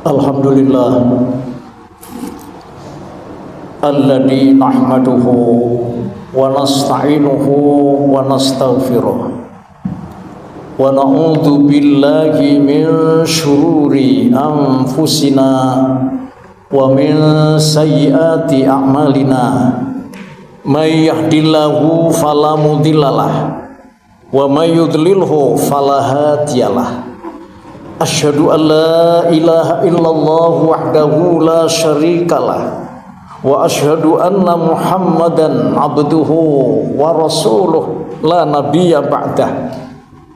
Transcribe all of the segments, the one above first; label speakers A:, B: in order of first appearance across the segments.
A: Alhamdulillah alladzi nahmaduhu wa nasta'inuhu wa nastaghfiruh wa na'udzu billahi min syururi anfusina wa min sayyiati a'malina may yahdihillahu fala mudhillalah wa may yudlilhu fala hadiyalah. Asyhadu an la ilaha illallah wahdahu la syarikalah wa asyhadu anna Muhammadan abduhu wa rasuluh la nabiyya ba'dah.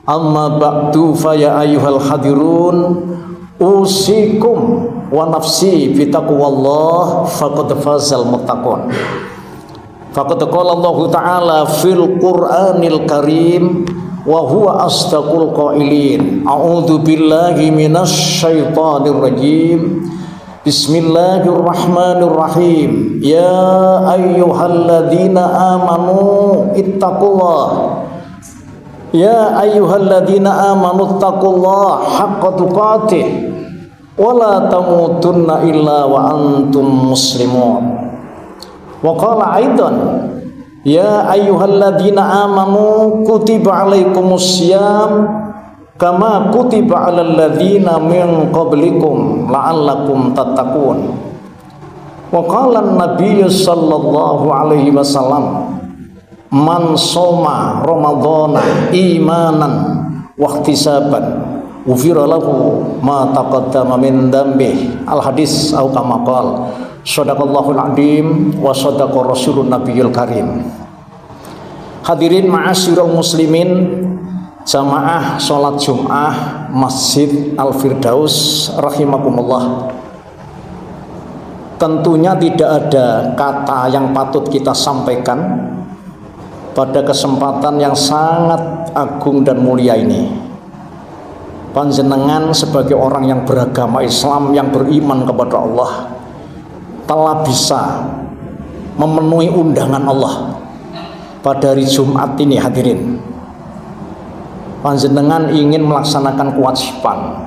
A: Amma ba'du fa ya ayyuhal hadirun usikum wa nafsi bi taqwallah faqad fazal muttaqun. Faqad qala Allah Ta'ala fil Qur'anil Karim wa huwa asdaqul qailin. A'udzu billahi minasy syaithanir rajim. Bismillahirrahmanirrahim. Ya ayyuhalladzina amanu ittaqullah. Ya ayyuhalladzina amanu ittaqullaha haqqa tuqatih wa la tamutunna illa wa antum muslimun. Wa qala aidan ya ayyuhalladzina amanu kutiba alaikumussyam kama kutiba alal ladzina min qablikum la'allakum tattaqun. Wa qala an-nabiy sallallahu alaihi wasallam man shoma ramadhana imanan wa ihtisaban ghufira lahu ma taqaddama min dhanbihi. Al hadis au kama qala Shadaqallahul Adzim wa shadaqa Rasulun Nabiyul Karim. Hadirin ma'asyiral muslimin, jamaah sholat Jum'ah Masjid Al-Firdaus rahimakumullah. Tentunya tidak ada kata yang patut kita sampaikan pada kesempatan yang sangat agung dan mulia ini. Panjenengan sebagai orang yang beragama Islam, yang beriman kepada Allah, telah bisa memenuhi undangan Allah pada hari Jumat ini. Hadirin, panjenengan ingin melaksanakan kewajiban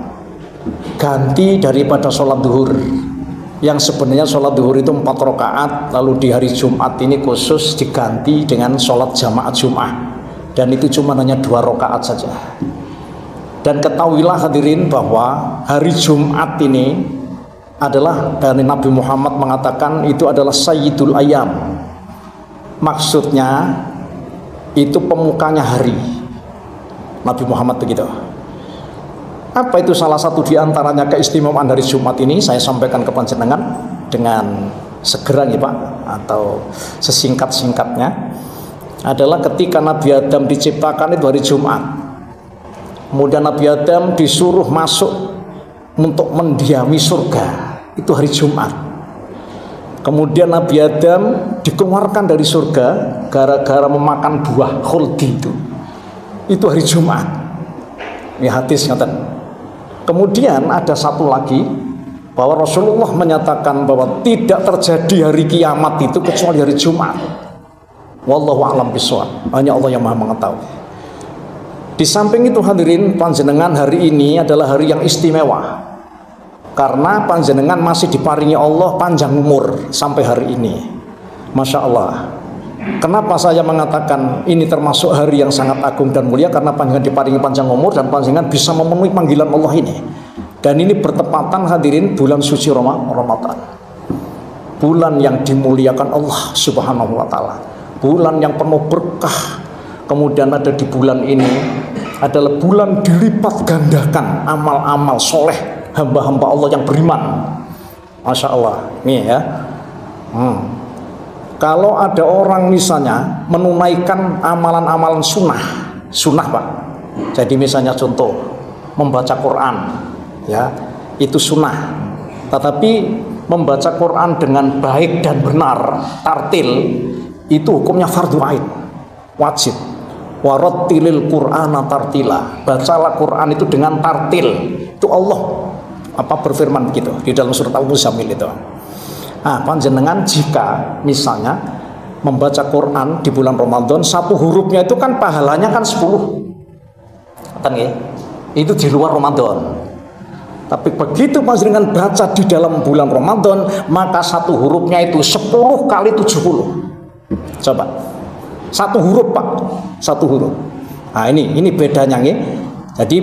A: ganti daripada sholat duhur, yang sebenarnya sholat duhur itu 4 rakaat, lalu di hari Jumat ini khusus diganti dengan sholat jamaah Jum'ah, dan itu cuma hanya 2 rakaat saja. Dan ketahuilah hadirin bahwa hari Jumat ini adalah, dari Nabi Muhammad mengatakan itu adalah Sayyidul Ayyam. Maksudnya itu pemukanya hari. Nabi Muhammad begitu. Apa itu salah satu diantaranya keistimewaan dari Jumat ini? Saya sampaikan ke panjenengan dengan segera nih Pak, atau sesingkat-singkatnya, adalah ketika Nabi Adam diciptakan itu hari Jumat. Kemudian Nabi Adam disuruh masuk untuk mendiami surga, itu hari Jumat. Kemudian Nabi Adam dikeluarkan dari surga gara-gara memakan buah khuldi, itu hari Jumat. Ini hadis ngaten. Kemudian ada satu lagi, bahwa Rasulullah menyatakan bahwa tidak terjadi hari kiamat itu kecuali hari Jumat. Wallahu a'lam bishawab. Hanya Allah yang Maha mengetahui. Di samping itu hadirin, panjenengan hari ini adalah hari yang istimewa karena panjenengan masih diparingi Allah panjang umur sampai hari ini. Masya Allah. Kenapa saya mengatakan ini termasuk hari yang sangat agung dan mulia? Karena panjenengan diparingi panjang umur dan panjenengan bisa memenuhi panggilan Allah ini. Dan ini bertepatan hadirin bulan suci Ramadan, bulan yang dimuliakan Allah Subhanahu wa Ta'ala, bulan yang penuh berkah. Kemudian ada di bulan ini adalah bulan dilipat gandakan amal-amal soleh hamba-hamba Allah yang beriman. Masya Allah. Nih ya, kalau ada orang misalnya menunaikan amalan-amalan sunnah Pak. Jadi misalnya contoh membaca Quran, ya itu sunnah. Tetapi membaca Quran dengan baik dan benar, tartil, itu hukumnya fardhu ain, wajib. Warattilil Qur'ana tartila. Bacalah Quran itu dengan tartil. Itu Allah berfirman begitu di dalam surat Al-Muzammil itu. Nah, panjenengan jika misalnya membaca Quran di bulan Ramadan, satu hurufnya itu kan pahalanya kan 10. Kan ya? Itu di luar Ramadan. Tapi begitu panjenengan baca di dalam bulan Ramadan, maka satu hurufnya itu 10 kali 70. Coba. Satu huruf, Pak. Satu huruf. Nah, ini bedanya nih. Jadi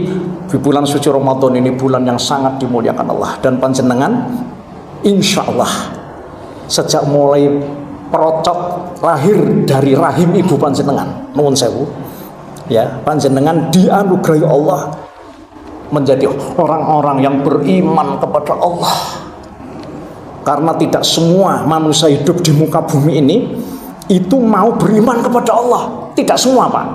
A: di bulan suci Ramadan ini bulan yang sangat dimuliakan Allah, dan panjenengan insya Allah sejak mulai perocot lahir dari rahim ibu panjenengan, nuwun sewu, ya, panjenengan dianugerahi Allah menjadi orang-orang yang beriman kepada Allah. Karena tidak semua manusia hidup di muka bumi ini itu mau beriman kepada Allah, tidak semua, Pak.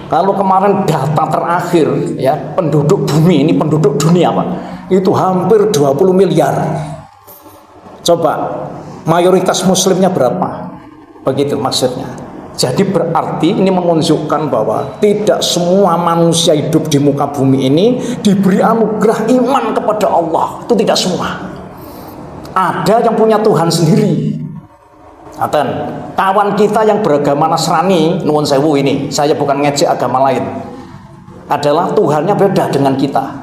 A: Kalau kemarin data terakhir, ya, penduduk bumi ini, penduduk dunia, Pak, itu hampir 20 miliar. Coba mayoritas muslimnya berapa? Begitu maksudnya. Jadi berarti ini menunjukkan bahwa tidak semua manusia hidup di muka bumi ini diberi anugerah iman kepada Allah. Itu tidak semua. Ada yang punya Tuhan sendiri. Dan kawan kita yang beragama Nasrani, nuwun sewu ini, saya bukan ngejek agama lain, adalah Tuhannya beda dengan kita.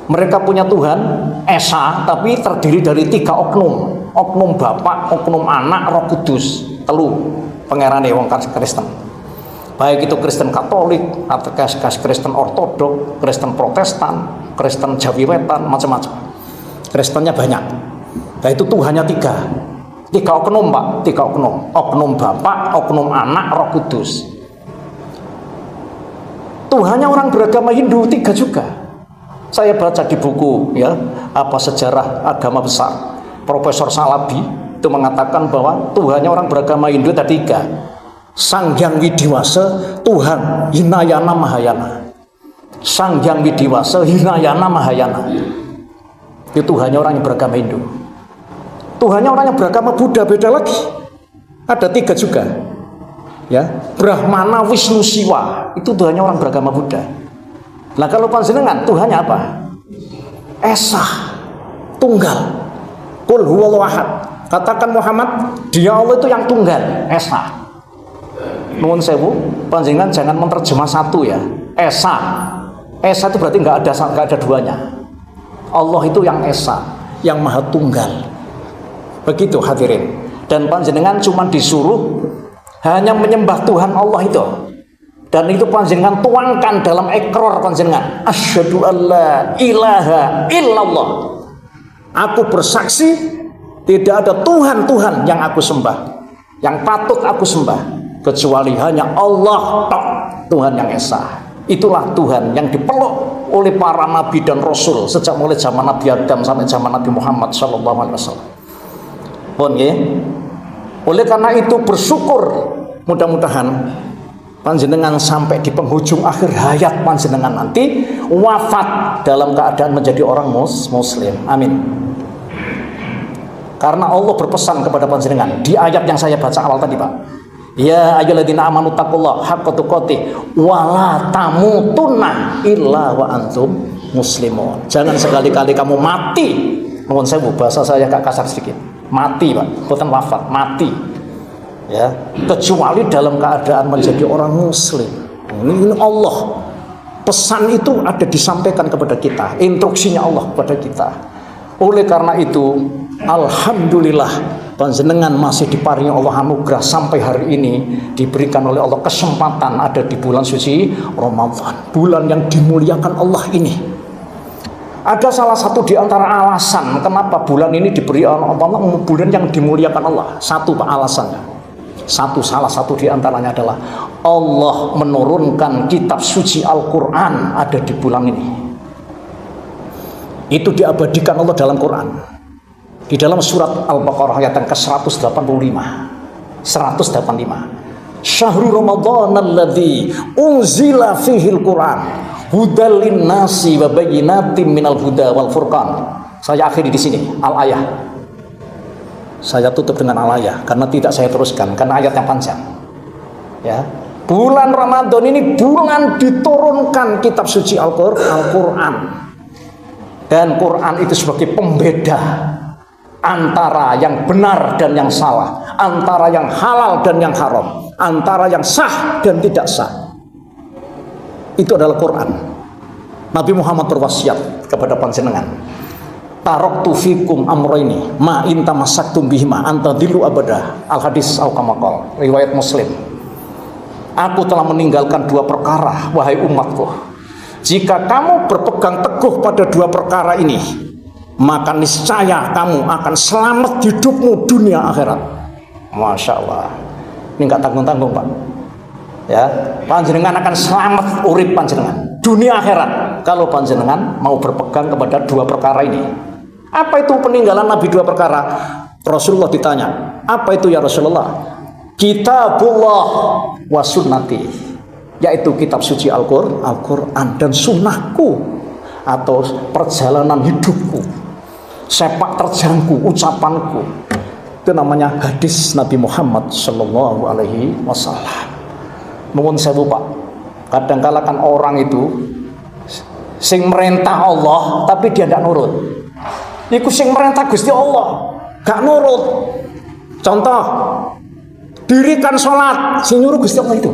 A: Mereka punya Tuhan Esa, tapi terdiri dari 3 oknum. Oknum Bapak, oknum Anak, Roh Kudus. Telu pangerane wong Kristen. Baik itu Kristen Katolik, atau Kristen Ortodok, Kristen Protestan, Kristen Jawi Wetan, macam-macam. Kristennya banyak. Nah, itu Tuhannya 3 oknum, Pak. 3 oknum. Oknum Bapak, oknum Anak, Roh Kudus. Tuhannya orang beragama Hindu 3 juga. Saya baca di buku, ya, apa sejarah agama besar, Profesor Salabi itu mengatakan bahwa Tuhannya orang beragama Hindu ada 3. Sang Hyang Widiwasa, Tuhan Hinayana Mahayana. Sang Hyang Widiwasa, Hinayana Mahayana. Itu Tuhannya orang yang beragama Hindu. Tuhannya orang yang beragama Buddha beda lagi. Ada 3 juga. Ya, Brahmana, Wisnu, Siwa. Itu Tuhannya orang beragama Buddha. Nah, kalau panjenengan Tuhannya apa? Esa, tunggal. Qul huwallahu ahad. Katakan Muhammad, dia Allah itu yang tunggal, Esa. Nuwun sewu, panjenengan jangan menerjemah satu, ya. Esa. Esa itu berarti nggak ada duanya. Allah itu yang Esa, yang Maha Tunggal. Begitu hadirin. Dan panjenengan cuma disuruh hanya menyembah Tuhan Allah itu. Dan itu panjenengan tuangkan dalam ikrar panjenengan. Asyhadu alla ilaha illallah. Aku bersaksi tidak ada Tuhan yang aku sembah, yang patut aku sembah, kecuali hanya Allah tok, Tuhan yang Esa. Itulah Tuhan yang dipeluk oleh para nabi dan rasul sejak mulai zaman Nabi Adam sampai zaman Nabi Muhammad SAW. Pun ya. Oleh karena itu bersyukur, mudah-mudahan panjenengan sampai di penghujung akhir hayat panjenengan nanti wafat dalam keadaan menjadi orang muslim. Amin. Karena Allah berpesan kepada panjenengan di ayat yang saya baca awal tadi, Pak. Ya ayyuhalladzina amanu taqullaha haqqa tuqatih wa la tamutunna illa wa antum muslimun. Jangan sekali-kali kamu mati. Nuwun sewu, bahasa saya agak kasar sedikit. Mati, Pak. Bukan wafat, mati. Ya, kecuali dalam keadaan menjadi orang muslim. Ini Allah. Pesan itu ada disampaikan kepada kita, instruksinya Allah kepada kita. Oleh karena itu, alhamdulillah panjenengan masih diparingi Allah anugerah sampai hari ini, diberikan oleh Allah kesempatan ada di bulan suci Ramadan, bulan yang dimuliakan Allah ini. Ada salah satu di antara alasan kenapa bulan ini diberi Allah, bulan yang dimuliakan Allah. Satu, Pak, alasannya. Salah satu di antaranya adalah Allah menurunkan kitab suci Al-Quran ada di bulan ini. Itu diabadikan Allah dalam Quran. Di dalam surat Al-Baqarah ayat yang ke-185. 185. Syahrul Ramadan alladzi unzila fihil Quran hudal linnasi wa bayyinatin minal huda wal furqan. Saya akhiri di sini al-ayah. Saya tutup dengan al-ayah karena tidak saya teruskan karena ayat yang panjang. Ya. Bulan Ramadan ini bulan diturunkan kitab suci Al-Quran. Dan Quran itu sebagai pembeda antara yang benar dan yang salah, antara yang halal dan yang haram, antara yang sah dan tidak sah. Itu adalah Quran. Nabi Muhammad berwasiat kepada panjenengan, taraktu fikum amroini ma in tamassaktum bihima antadillu abada. Al hadis au kama qala, riwayat Muslim. Aku telah meninggalkan dua perkara, wahai umatku. Jika kamu berpegang teguh pada dua perkara ini, maka niscaya kamu akan selamat hidupmu dunia akhirat. Masya Allah. Ini nggak tanggung-tanggung, Pak. Ya, panjenengan akan selamat urip panjenengan dunia akhirat kalau panjenengan mau berpegang kepada dua perkara ini. Apa itu peninggalan Nabi dua perkara? Rasulullah ditanya, apa itu ya Rasulullah? Kitabullah wa sunnati, yaitu kitab suci Al-Quran dan sunnahku, atau perjalanan hidupku, sepak terjangku, ucapanku. Itu namanya hadis Nabi Muhammad Sallallahu Alaihi Wasallam. Nuwun sewu Pak, kadangkala kan orang itu sing merintah Allah tapi dia tidak nurut. Iku sing merintah Gusti Allah gak nurut. Contoh, dirikan sholat, sing nyuruh Gusti Allah itu.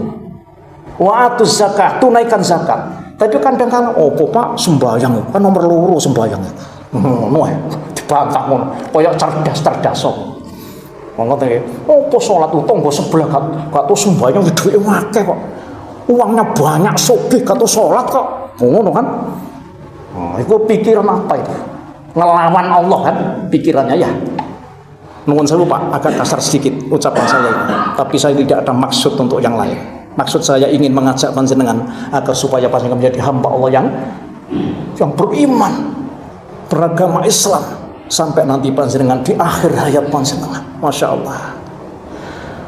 A: Wa atuz zakah, tunaikan zakat. Tapi kadangkala opo Pak sembahyang kan nomor loro sembahyang. Ngono ae dibantah ngono, koyo cerdas-cerdas sok. Ngono ta, opo sholat tonggo sebelah gak tau sembahyang duwe akeh kok. Uangnya banyak sugih gak tau sholat kok. Ngono kan? Itu pikiran apa itu? Ngelawan Allah kan pikirannya ya. Nuwun sewu Pak, agak kasar sedikit ucapan saya ini, tapi saya tidak ada maksud untuk yang lain. Maksud saya ingin mengajak panjenengan agar supaya panjenengan menjadi hamba Allah yang beriman, beragama Islam sampai nanti panjenengan di akhir hayat panjenengan. Masya Allah.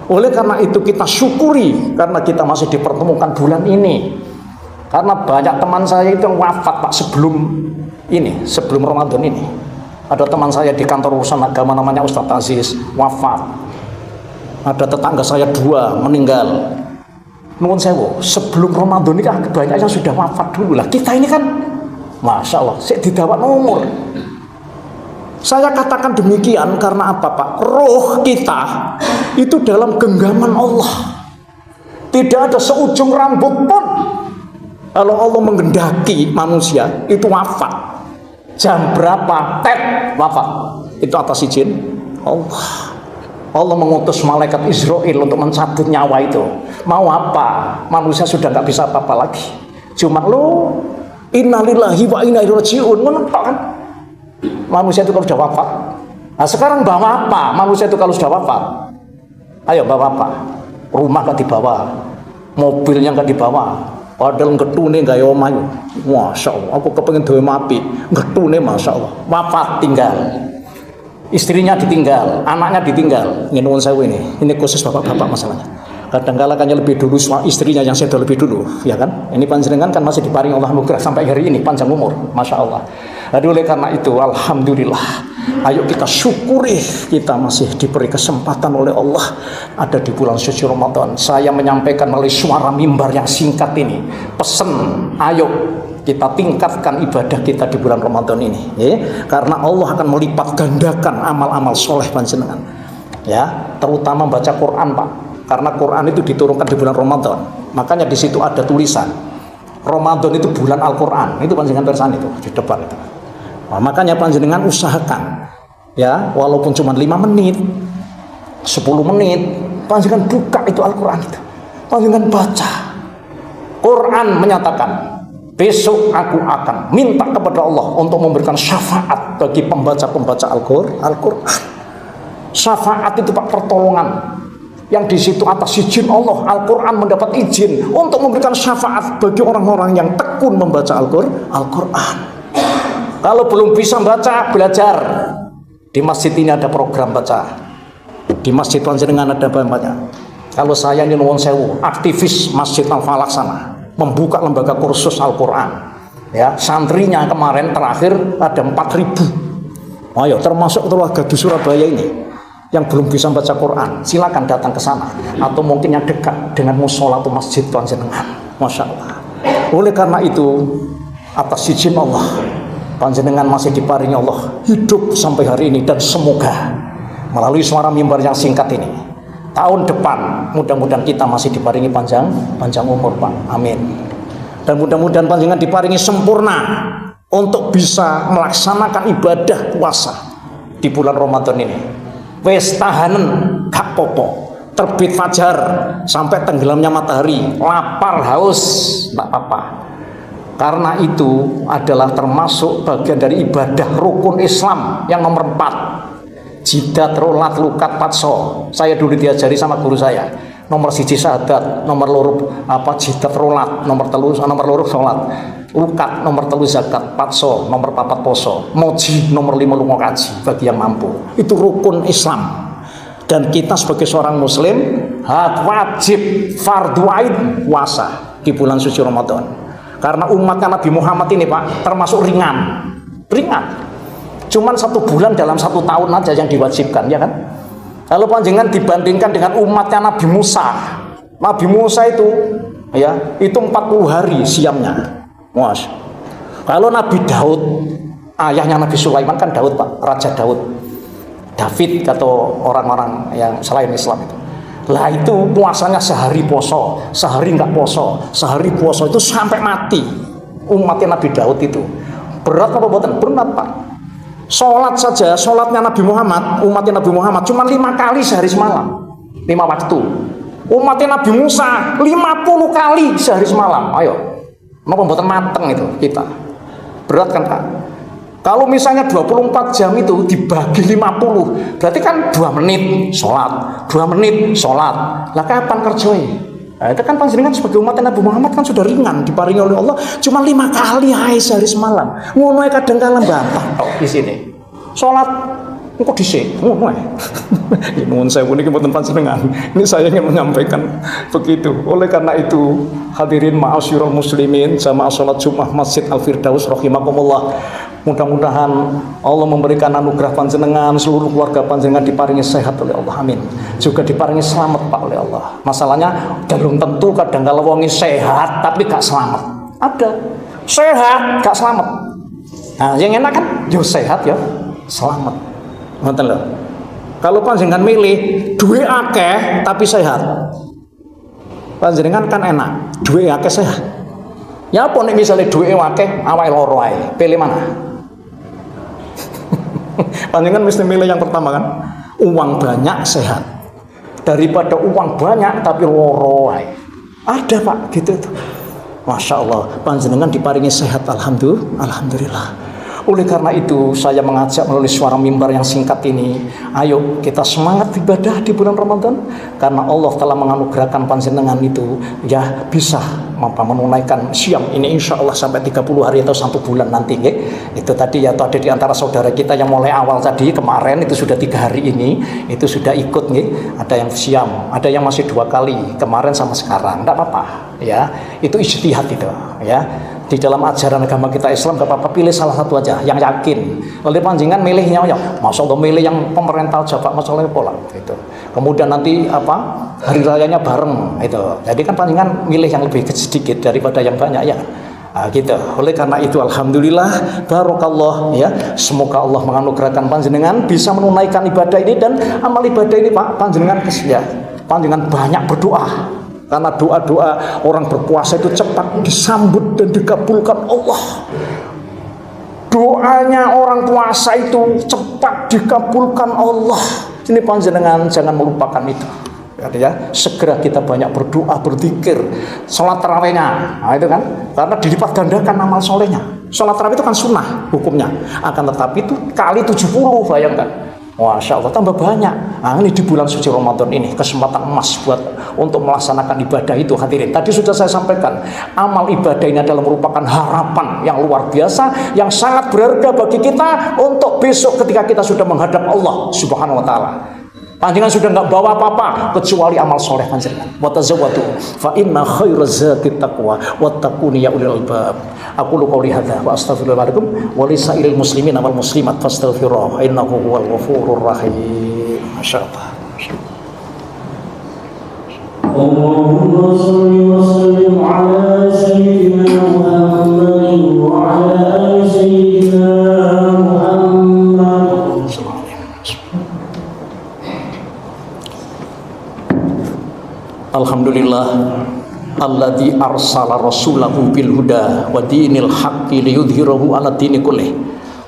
A: Oleh karena itu kita syukuri karena kita masih dipertemukan bulan ini. Karena banyak teman saya itu yang wafat Pak sebelum Ramadan ini. Ada teman saya di kantor urusan agama namanya Ustadz Aziz wafat. Ada tetangga saya 2 meninggal. Nuwun sewu, sebelum Ramadan ini kan kebanyakan sudah wafat dulu lah. Kita ini kan Masya Allah, saya didawat umur. Saya katakan demikian karena apa Pak? Roh kita itu dalam genggaman Allah. Tidak ada seujung rambut pun. Kalau Allah menghendaki manusia itu wafat. Jam berapa? Wafat. Itu atas izin Allah. Allah mengutus malaikat Israel untuk mencabut nyawa itu. Mau apa? Manusia sudah nggak bisa apa-apa lagi. Cuma lu innalillahi wa inna ilaihi raji'un. Menentok kan? Manusia itu kalau sudah wafat. Nah sekarang bawa apa? Manusia itu kalau sudah wafat. Ayo bawa apa? Rumah nggak dibawa, mobilnya nggak dibawa. Padahal getune gak yo omahe. Masya Allah, aku kepengen duwe mapi. Getune Masya Allah. Wafat tinggal. Istrinya ditinggal, anaknya ditinggal. Nuwun sewu ini. Ini khusus bapak-bapak masalahnya. Kadang-kala kan lebih dulu istrinya yang saya lebih dulu, ya kan? Ini panjenengan kan masih diparing Allah anugerah sampai hari ini panjang umur. Masya Allah. Jadi oleh karena itu alhamdulillah. Ayo kita syukuri kita masih diberi kesempatan oleh Allah ada di bulan suci Ramadan. Saya menyampaikan melalui suara mimbar yang singkat ini pesan, ayo kita tingkatkan ibadah kita di bulan Ramadan ini ya, karena Allah akan melipat gandakan amal-amal soleh panjenengan ya, terutama baca Quran Pak, karena Quran itu diturunkan di bulan Ramadan. Makanya di situ ada tulisan Ramadan itu bulan Al-Quran, itu panjenengan persan itu di depan itu. Nah, makanya panjenengan usahakan ya, walaupun cuma 5 menit 10 menit panjenengan buka itu Al-Quran itu, panjenengan baca. Quran menyatakan besok aku akan minta kepada Allah untuk memberikan syafaat bagi pembaca-pembaca Al-Quran. Syafaat itu Pak, pertolongan yang di situ atas izin Allah. Al-Quran mendapat izin untuk memberikan syafaat bagi orang-orang yang tekun membaca Al-Quran. Kalau belum bisa baca, belajar. Di masjid ini ada program baca. Di masjid panjenengan ada banyak. Kalau saya ini nuwun sewu, aktivis Masjid Al-Falak sana, membuka lembaga kursus Al-Quran. Ya, santrinya kemarin terakhir ada 4.000. Ayo, termasuk keluarga di Surabaya ini yang belum bisa baca Quran, silakan datang ke sana. Atau mungkin yang dekat dengan musola atau masjid panjenengan. Masya Allah. Oleh karena itu, atas izin Allah, panjenengan masih diparingi Allah hidup sampai hari ini, dan semoga melalui suara mimbar yang singkat ini tahun depan mudah-mudahan kita masih diparingi panjang umur Pak. Amin. Dan mudah-mudahan panjenengan diparingi sempurna untuk bisa melaksanakan ibadah puasa di bulan Ramadan ini. Wes tahanen gak popo, terbit fajar sampai tenggelamnya matahari, lapar haus tak apa-apa. Karena itu adalah termasuk bagian dari ibadah rukun Islam yang nomor 4. Jidat, rolat, lukat, patso. Saya dulu diajari sama guru saya. Nomor 1 syahadat, nomor loro jidat, rolat, nomor loro sholat, lukat, nomor 3 zakat, patso, nomor 4 poso, moji, nomor 5 lunga kaji bagi yang mampu. Itu rukun Islam. Dan kita sebagai seorang muslim wajib fardu ain puasa di bulan suci Ramadan. Karena umatnya Nabi Muhammad ini Pak termasuk ringan. Cuman 1 bulan dalam 1 tahun aja yang diwajibkan, ya kan? Kalau panjenengan dibandingkan dengan umatnya Nabi Musa. Nabi Musa itu ya, itu 40 hari siamnya. Mas. Kalau Nabi Daud, ayahnya Nabi Sulaiman kan Daud Pak, Raja Daud. David atau orang-orang yang selain Islam itu. Lah itu puasanya sehari poso, sehari enggak poso, sehari puasa itu sampai mati. Umatnya Nabi Daud itu. Berat apa buatan? Berat Pak. Sholat saja, sholatnya Nabi Muhammad, umatnya Nabi Muhammad cuma 5 kali sehari semalam, 5 waktu. Umatnya Nabi Musa 50 kali sehari semalam. Ayo, mau pembuatan mateng itu kita. Berat kan Pak? Kalau misalnya 24 jam itu dibagi 50, berarti kan 2 menit sholat, 2 menit sholat. Lah kapan kerjanya? Nah, itu kan panjenengan sebagai umat Nabi Muhammad kan sudah ringan, diparingi oleh Allah cuma 5 kali hai sehari semalam. Ngono kadang kala bantah di sini. Sholat kok dhisik ngono ae. Nuwun sewu niki mboten panjenengan. Ini saya ingin menyampaikan begitu. Oleh karena itu, hadirin ma'asyiral muslimin, jamaah salat Jumat Masjid Al-Firdaus rahimakumullah. Mudah-mudahan Allah memberikan anugerah panjenengan, seluruh keluarga panjenengan diparingi sehat oleh Allah, amin. Juga diparingi selamat Pak oleh Allah. Masalahnya belum tentu kadang kalau wongi sehat tapi gak selamat. Ada sehat gak selamat. Nah, yang enak kan yo sehat ya selamat. Ngoten lho. Kalau panjenengan milih duwe akeh tapi sehat, panjenengan kan enak, duwe akeh sehat. Ya apa nek misalnya duwe akeh awake loro ae, pilih mana? Panjenengan mesti milih yang pertama kan, uang banyak sehat daripada uang banyak tapi loro ae. Ada Pak gitu tuh. Masya Allah, panjenengan diparingi sehat, alhamdulillah. Oleh karena itu saya mengajak melalui suara mimbar yang singkat ini, ayo kita semangat ibadah di bulan Ramadan, karena Allah telah menganugerahkan panjenengan itu ya bisa menunaikan siam ini insya Allah sampai 30 hari atau 1 bulan nanti ya. Itu tadi ya, ada di antara saudara kita yang mulai awal tadi kemarin itu sudah 3 hari ini itu sudah ikut nih, ada yang siam, ada yang masih 2 kali kemarin sama sekarang, tidak apa-apa ya, itu ijtihad itu ya. Di dalam ajaran agama kita Islam gak apa-apa, pilih salah satu aja yang yakin. Oleh panjenengan milihnya ya, Masya Allah milih yang pemerintah Jawa masalahnya pola gitu. Kemudian nanti hari rayanya bareng itu. Jadi kan panjenengan milih yang lebih sedikit daripada yang banyak ya. Nah, gitu. Oleh karena itu alhamdulillah barokallah ya. Semoga Allah menganugerahkan panjenengan bisa menunaikan ibadah ini, dan amal ibadah ini Pak panjenengan ya. Panjenengan banyak berdoa. Karena doa-doa orang berpuasa itu cepat disambut dan dikabulkan Allah. Doanya orang puasa itu cepat dikabulkan Allah. Ini panjenengan jangan melupakan itu. Ya, segera kita banyak berdoa, berzikir, sholat tarawihnya. Nah, itu kan, karena dilipat gandakan amal solehnya. Sholat tarawih itu kan sunnah hukumnya. Akan tetapi itu kali 70, bayangkan. Masya Allah tambah banyak. Nah, ini di bulan suci Ramadan ini kesempatan emas buat untuk melaksanakan ibadah itu hadirin. Tadi sudah saya sampaikan, amal ibadah ini adalah merupakan harapan yang luar biasa, yang sangat berharga bagi kita untuk besok ketika kita sudah menghadap Allah Subhanahu wa Ta'ala. Panjenengan sudah nggak bawa apa-apa kecuali amal soleh panjenengan. Wa tazawwadu fa inna khairaz zati taqwa wattaquni ya ulil albab. Aku lu qouli hadza wa astaghfirullaha lakum wa lisairil muslimin wal muslimat fastaghfiruhu innahu huwal ghafurur rahim. Masyaallah.
B: Allahumma shalli wa sallim ala sayyidina Muhammad wa ala ali sayyidina Muhammad.
A: alladzi arsala rasulahu bil huda wa dinil haqqi liyudhhirahu 'ala dini kullih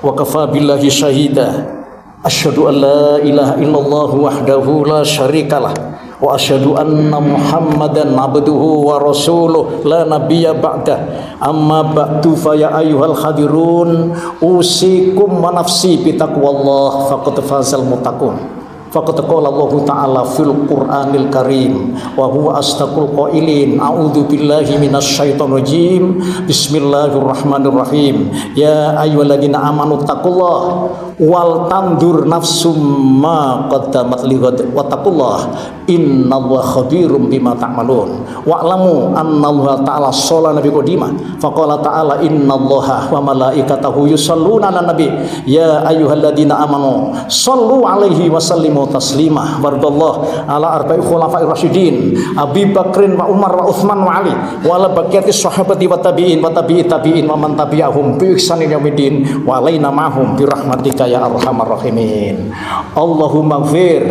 A: wa kafa billahi syahida. Asyhadu an la ilaha illallah wahdahu la syarikalah wa asyhadu anna Muhammadan abduhu wa rasuluh la nabiyya ba'da. Amma ba'du fa ya ayyuhal hadirun usikum wa nafsi bi taqwallah faqad fazal muttaqun. Faqad qala Allah Ta'ala fil Qur'anil Karim wa huwa astaqul qailin a'udzu billahi minasyaitonir rajim. Bismillahirrahmanirrahim. Ya ayyuhalladzina amanu taqullaha wal tandur nafsum ma qaddamat lighad wa taqullah innallaha khabirum bima ta'malun. Wa'lamu annallaha ta'ala shalla nabi qadima faqala ta'ala innallaha wa malaikatahu yusholluna 'alan nabi ya ayyuhalladzina amanu shallu 'alaihi wa sallimu taslima. Barakallahu ala arba'i khulafa'ir rasyidin Abi Bakrin wa Umar wa Utsman wa Ali wa ala baqiyati sahabati wa tabi'in wa tabi'i tabi'in wa man tabi'ahum bi ihsanin yaumiddin wa alaina ma'hum bi rahmatika ya arhamar rahimin. Allahumma ighfir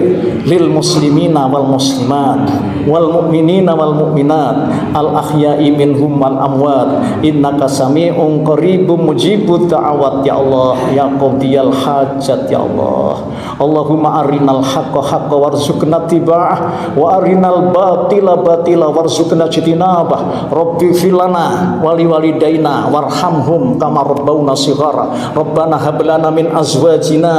A: lil muslimina wal muslimat wal mu'minina wal mu'minat al ahya'i minhum wal amwat innaka sami'un qaribun mujibud da'awat ya Allah ya qadiyal hajat ya Allah. Allahumma arinal haqqa haqqa warzuqna tiba'ah wa arinal batila batila warzuqna jitinabah. Rabbi filana wali walidaina warhamhum kama rabbawna shighara. Rabbana hab lana min azwajina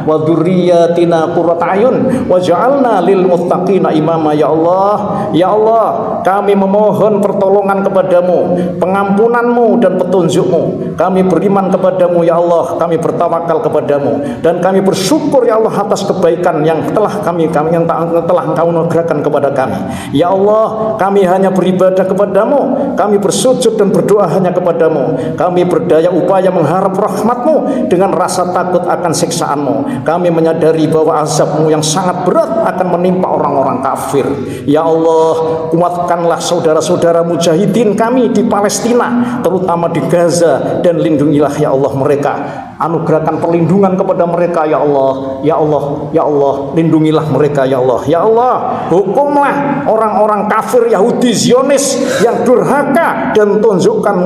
A: wa dzurriyyatina qurrata ayun waj'alna lil muttaqina imama ya Allah. Ya Allah, kami memohon pertolongan kepadamu, pengampunanmu dan petunjukmu. Kami beriman kepadamu ya Allah, kami bertawakal kepadamu dan kami bersyukur ya Allah atas kebaikan yang telah Engkau anugerahkan kepada kami. Ya Allah, kami hanya beribadah kepadamu, kami bersujud dan berdoa hanya kepadamu. Kami berdaya upaya mengharap rahmatmu dengan rasa takut akan siksaanmu. Kami menyadari bahwa azabmu yang sangat berat akan menimpa orang-orang kafir. Ya Allah, kuatkanlah saudara-saudara mujahidin kami di Palestina, terutama di Gaza, dan lindungilah ya Allah mereka. Anugerahkan perlindungan kepada mereka ya Allah. Ya Allah, ya Allah, lindungilah mereka ya Allah. Ya Allah, hukumlah orang-orang kafir Yahudi Zionis yang durhaka dan tunjukkan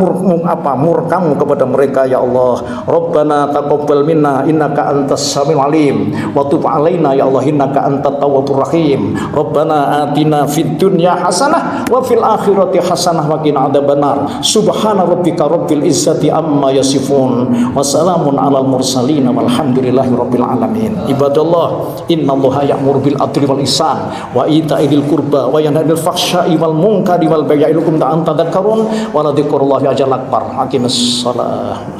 A: murkamu kepada mereka ya Allah. Rabbana taqabbal minna innaka antas samiul alim wa tub alaina ya Allah innaka antat tawwabur rahim. Rabbana atina fid dunya hasanah wa fil akhirati hasanah wa qina adzabannar. Subhana rabbika rabbil izzati amma yasifun wa salamun alal mursalin walhamdulillahi rabbil alamin. Ibadallah, innallaha ya'muru bil adli wal ihsan wa ita'i dzil qurba wa yanha 'anil fahsya'i wal munkari wal bagyi ya'idukum la'allakum tadhakkarun wa la dzikrullahi akbar. Aqimus shalah.